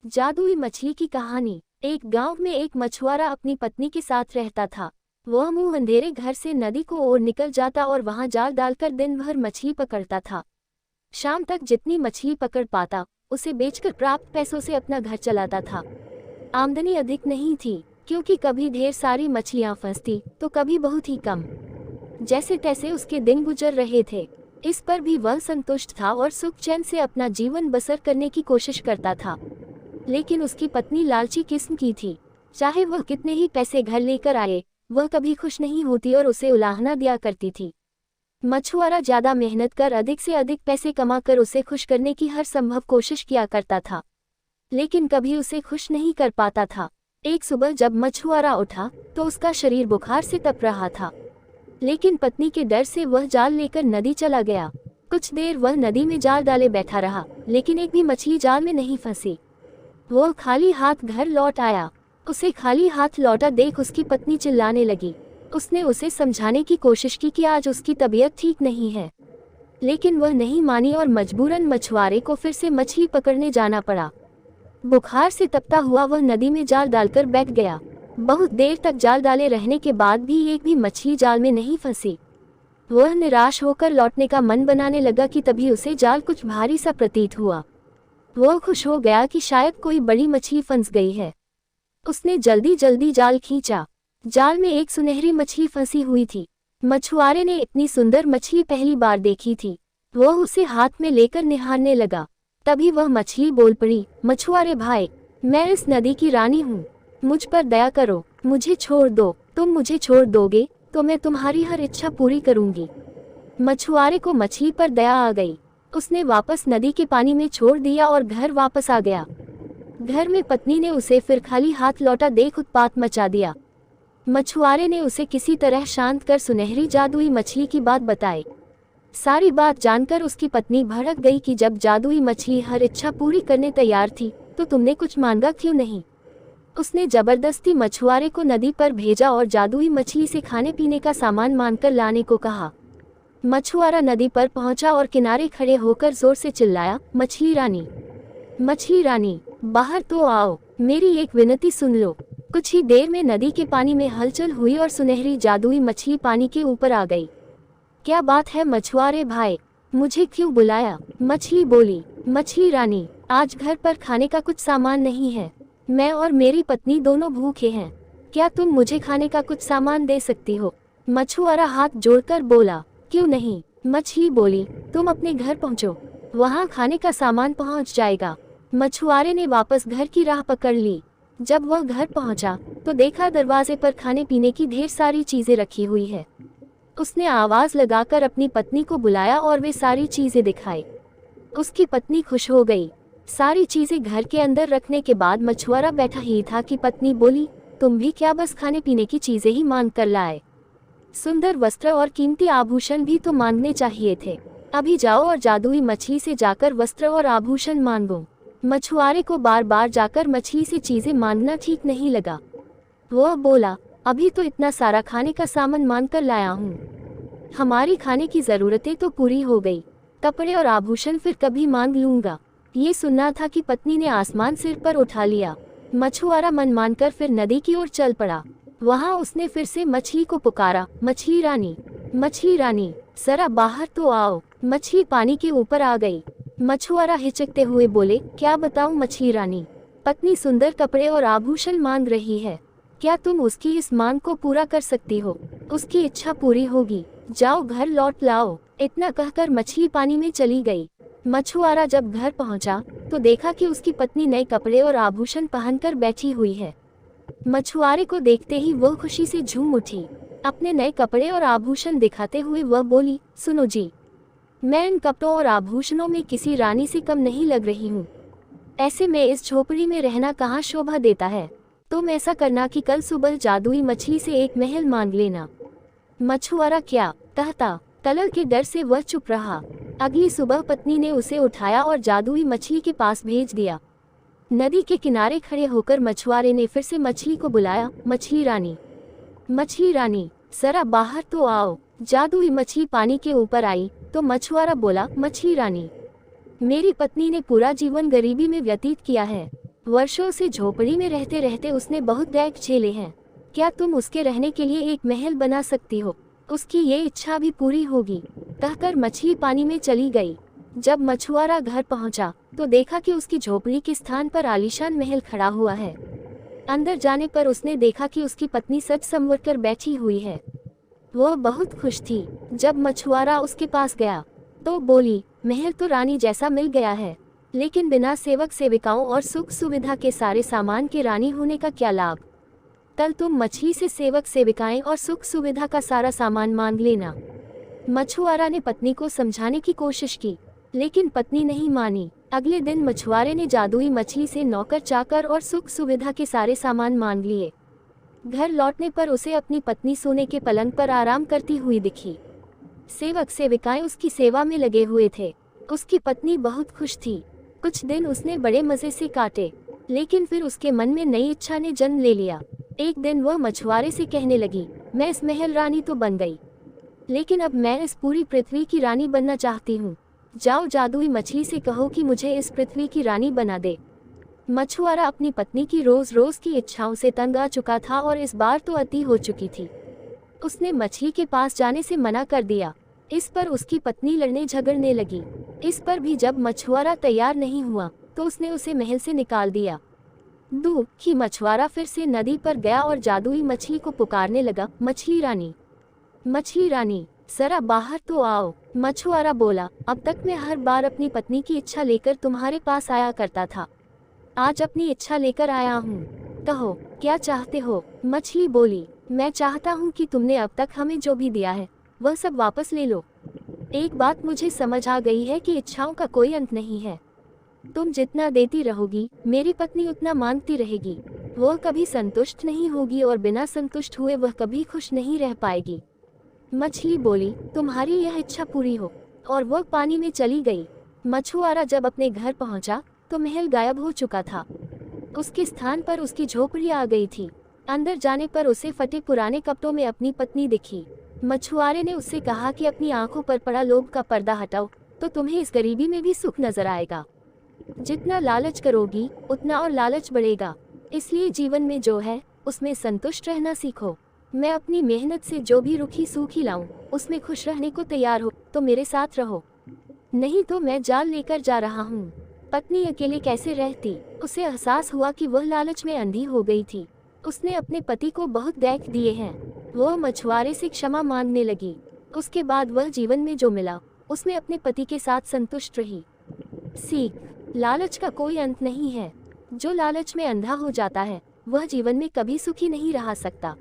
जादुई मछली की कहानी। एक गांव में एक मछुआरा अपनी पत्नी के साथ रहता था। वह मुंह अंधेरे घर से नदी को ओर निकल जाता और वहां जाल डालकर दिन भर मछली पकड़ता था। शाम तक जितनी मछली पकड़ पाता उसे बेचकर प्राप्त पैसों से अपना घर चलाता था। आमदनी अधिक नहीं थी, क्योंकि कभी ढेर सारी मछलियां फंसती तो कभी बहुत ही कम। जैसे तैसे उसके दिन गुजर रहे थे। इस पर भी वह संतुष्ट था और सुख चैन से अपना जीवन बसर करने की कोशिश करता था। लेकिन उसकी पत्नी लालची किस्म की थी। चाहे वह कितने ही पैसे घर लेकर आए, वह कभी खुश नहीं होती और उसे उलाहना दिया करती थी। मछुआरा ज्यादा मेहनत कर अधिक से अधिक पैसे कमाकर उसे खुश करने की हर संभव कोशिश किया करता था, लेकिन कभी उसे खुश नहीं कर पाता था। एक सुबह जब मछुआरा उठा तो उसका शरीर बुखार से तप रहा था, लेकिन पत्नी के डर से वह जाल लेकर नदी चला गया। कुछ देर वह नदी में जाल डाले बैठा रहा, लेकिन एक भी मछली जाल में नहीं फंसी। वह खाली हाथ घर लौट आया। उसे खाली हाथ लौटा देख उसकी पत्नी चिल्लाने लगी। उसने उसे समझाने की कोशिश की कि आज उसकी तबीयत ठीक नहीं है, लेकिन वह नहीं मानी और मजबूरन मछुआरे को फिर से मछली पकड़ने जाना पड़ा। बुखार से तपता हुआ वह नदी में जाल डालकर बैठ गया। बहुत देर तक जाल डाले रहने के बाद भी एक भी मछली जाल में नहीं फंसी। वह निराश होकर लौटने का मन बनाने लगा कि तभी उसे जाल कुछ भारी सा प्रतीत हुआ। वह खुश हो गया कि शायद कोई बड़ी मछली फंस गई है। उसने जल्दी जल्दी जाल खींचा। जाल में एक सुनहरी मछली फंसी हुई थी। मछुआरे ने इतनी सुंदर मछली पहली बार देखी थी। वह उसे हाथ में लेकर निहारने लगा। तभी वह मछली बोल पड़ी, मछुआरे भाई, मैं इस नदी की रानी हूँ, मुझ पर दया करो, मुझे छोड़ दो। तुम मुझे छोड़ दोगे तो मैं तुम्हारी हर इच्छा पूरी करूंगी। मछुआरे को मछली पर दया आ गई। उसने वापस नदी के पानी में छोड़ दिया और घर वापस आ गया। घर में पत्नी ने उसे फिर खाली हाथ लौटा देख उत्पात मचा दिया। मछुआरे ने उसे किसी तरह शांत कर सुनहरी जादुई मछली की बात बताई। सारी बात जानकर उसकी पत्नी भड़क गई कि जब जादुई मछली हर इच्छा पूरी करने तैयार थी तो तुमने कुछ मांगा क्यों नहीं। उसने जबरदस्ती मछुआरे को नदी पर भेजा और जादुई मछली से खाने पीने का सामान मांगकर लाने को कहा। मछुआरा नदी पर पहुंचा और किनारे खड़े होकर जोर से चिल्लाया, मछली रानी, मछली रानी, बाहर तो आओ, मेरी एक विनती सुन लो। कुछ ही देर में नदी के पानी में हलचल हुई और सुनहरी जादुई मछली पानी के ऊपर आ गई। क्या बात है मछुआरे भाई, मुझे क्यों बुलाया। मछली बोली, मछली रानी, आज घर पर खाने का कुछ सामान नहीं है। मैं और मेरी पत्नी दोनों भूखे हैं। क्या तुम मुझे खाने का कुछ सामान दे सकती हो। मछुआरा हाथ जोड़कर बोला, क्यों नहीं। मछली बोली, तुम अपने घर पहुंचो, वहां खाने का सामान पहुंच जाएगा। मछुआरे ने वापस घर की राह पकड़ ली। जब वह घर पहुंचा तो देखा दरवाजे पर खाने पीने की ढेर सारी चीजें रखी हुई है। उसने आवाज लगाकर अपनी पत्नी को बुलाया और वे सारी चीजें दिखाई। उसकी पत्नी खुश हो गई। सारी चीजें घर के अंदर रखने के बाद मछुआरा बैठा ही था कि पत्नी बोली, तुम भी क्या बस खाने पीने की चीजें ही मांग कर लाए। सुंदर वस्त्र और कीमती आभूषण भी तो मांगने चाहिए थे। अभी जाओ और जादुई मछली से जाकर वस्त्र और आभूषण मांगो। मछुआरे को बार बार जाकर मछली से चीजें मांगना ठीक नहीं लगा। वह बोला, अभी तो इतना सारा खाने का सामान मांग कर लाया हूँ, हमारी खाने की जरूरतें तो पूरी हो गई, कपड़े और आभूषण फिर कभी मांग लूंगा। ये सुनना था कि पत्नी ने आसमान सिर पर उठा लिया। मछुआरा मन मानकर फिर नदी की ओर चल पड़ा। वहां उसने फिर से मछली को पुकारा, मछली रानी, मछली रानी, जरा बाहर तो आओ। मछली पानी के ऊपर आ गई। मछुआरा हिचकते हुए बोले, क्या बताऊं मछली रानी, पत्नी सुंदर कपड़े और आभूषण मांग रही है। क्या तुम उसकी इस मांग को पूरा कर सकती हो। उसकी इच्छा पूरी होगी, जाओ घर लौट लाओ। इतना कहकर मछली पानी में चली गई। मछुआरा जब घर पहुंचा तो देखा कि उसकी पत्नी नए कपड़े और आभूषण पहनकर बैठी हुई है। मछुआरे को देखते ही वह खुशी से झूम उठी। अपने नए कपड़े और आभूषण दिखाते हुए वह बोली, सुनो जी, मैं इन कपड़ों और आभूषणों में किसी रानी से कम नहीं लग रही हूँ। ऐसे में इस झोपड़ी में रहना कहाँ शोभा देता है। तुम ऐसा करना कि कल सुबह जादुई मछली से एक महल मांग लेना। मछुआरा क्या कहता, कलह के डर से वह चुप रहा। अगली सुबह पत्नी ने उसे उठाया और जादुई मछली के पास भेज दिया। नदी के किनारे खड़े होकर मछुआरे ने फिर से मछली को बुलाया, मछली रानी, मछली रानी, जरा बाहर तो आओ। जादुई मछली पानी के ऊपर आई तो मछुआरा बोला, मछली रानी, मेरी पत्नी ने पूरा जीवन गरीबी में व्यतीत किया है, वर्षों से झोपड़ी में रहते रहते उसने बहुत दैख झेले हैं। क्या तुम उसके रहने के लिए एक महल बना सकती हो? उसकी ये इच्छा भी पूरी होगी, कहकर मछली पानी में चली गई। जब मछुआरा घर पहुंचा तो देखा कि उसकी झोपड़ी के स्थान पर आलीशान महल खड़ा हुआ है। अंदर जाने पर उसने देखा कि उसकी पत्नी सज संवर कर बैठी हुई है। वह बहुत खुश थी। जब मछुआरा उसके पास गया तो बोली, महल तो रानी जैसा मिल गया है, लेकिन बिना सेवक सेविकाओं और सुख सुविधा के सारे सामान के रानी होने का क्या लाभ? कल तुम मछली से सेवक सेविकाएं और सुख सुविधा का सारा सामान मांग लेना। मछुआरा ने पत्नी को समझाने की कोशिश की, लेकिन पत्नी नहीं मानी। अगले दिन मछुआरे ने जादुई मछली से नौकर चाकर और सुख सुविधा के सारे सामान मांग लिए। घर लौटने पर उसे अपनी पत्नी सोने के पलंग पर आराम करती हुई दिखी। सेवक सेविकाएं उसकी सेवा में लगे हुए थे। उसकी पत्नी बहुत खुश थी। कुछ दिन उसने बड़े मजे से काटे, लेकिन फिर उसके मन में नई इच्छा ने जन्म ले लिया। एक दिन वह मछुआरे से कहने लगी, मैं इस महल रानी तो बन गई, लेकिन अब मैं इस पूरी पृथ्वी की रानी बनना चाहती हूँ। जाओ जादुई मछली से कहो कि मुझे इस पृथ्वी की रानी बना दे। मछुआरा अपनी पत्नी की रोज रोज की इच्छाओं से तंग आ चुका था और इस बार तो अति हो चुकी थी। उसने मछली के पास जाने से मना कर दिया। इस पर उसकी पत्नी लड़ने झगड़ने लगी। इस पर भी जब मछुआरा तैयार नहीं हुआ तो उसने उसे महल से निकाल दिया। दुखी मछुआरा फिर से नदी पर गया और जादुई मछली को पुकारने लगा, मछली रानी, जरा बाहर तो आओ। मछुआरा बोला, अब तक मैं हर बार अपनी पत्नी की इच्छा लेकर तुम्हारे पास आया करता था, आज अपनी इच्छा लेकर आया हूँ, कहो क्या चाहते हो? मछली बोली, मैं चाहता हूँ कि तुमने अब तक हमें जो भी दिया है वह सब वापस ले लो। एक बात मुझे समझ आ गई है कि इच्छाओं का कोई अंत नहीं है। तुम जितना देती रहोगी मेरी पत्नी उतना मांगती रहेगी। वह कभी संतुष्ट नहीं होगी और बिना संतुष्ट हुए वह कभी खुश नहीं रह पाएगी। मछली बोली, तुम्हारी यह इच्छा पूरी हो, और वह पानी में चली गई। मछुआरा जब अपने घर पहुंचा तो महल गायब हो चुका था। उसके स्थान पर उसकी झोपड़ी आ गई थी। अंदर जाने पर उसे फटे पुराने कपड़ों में अपनी पत्नी दिखी। मछुआरे ने उससे कहा कि अपनी आंखों पर पड़ा लोभ का पर्दा हटाओ तो तुम्हें इस गरीबी में भी सुख नजर आएगा। जितना लालच करोगी उतना और लालच बढ़ेगा, इसलिए जीवन में जो है उसमें संतुष्ट रहना सीखो। मैं अपनी मेहनत से जो भी रूखी सूखी लाऊं उसमें खुश रहने को तैयार हो तो मेरे साथ रहो, नहीं तो मैं जाल लेकर जा रहा हूँ। पत्नी अकेले कैसे रहती? उसे एहसास हुआ कि वह लालच में अंधी हो गई थी। उसने अपने पति को बहुत दैख दिए हैं। वह मछुआरे से क्षमा मांगने लगी। उसके बाद वह जीवन में जो मिला उसमें अपने पति के साथ संतुष्ट रही। सीख, लालच का कोई अंत नहीं है। जो लालच में अंधा हो जाता है वह जीवन में कभी सुखी नहीं रह सकता।